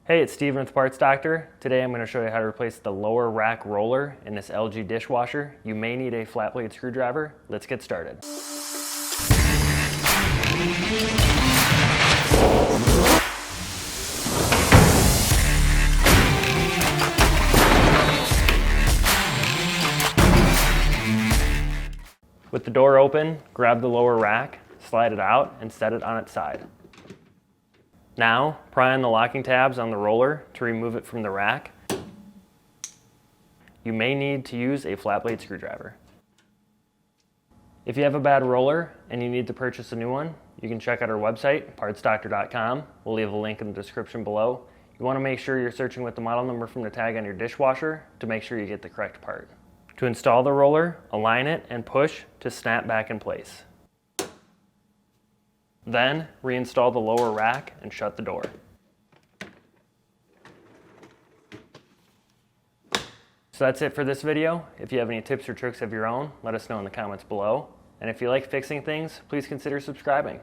Hey, it's Steven with Parts Doctor. Today I'm going to show you how to replace the lower rack roller in this LG dishwasher. You may need a flat blade screwdriver. Let's get started. With the door open, grab the lower rack, slide it out, and set it on its side. Now, pry on the locking tabs on the roller to remove it from the rack. You may need to use a flat blade screwdriver. If you have a bad roller and you need to purchase a new one, you can check out our website, partsdoctor.com. We'll leave a link in the description below. You want to make sure you're searching with the model number from the tag on your dishwasher to make sure you get the correct part. To install the roller, align it and push to snap back in place. Then, reinstall the lower rack and shut the door. So that's it for this video. If you have any tips or tricks of your own, let us know in the comments below. And if you like fixing things, please consider subscribing.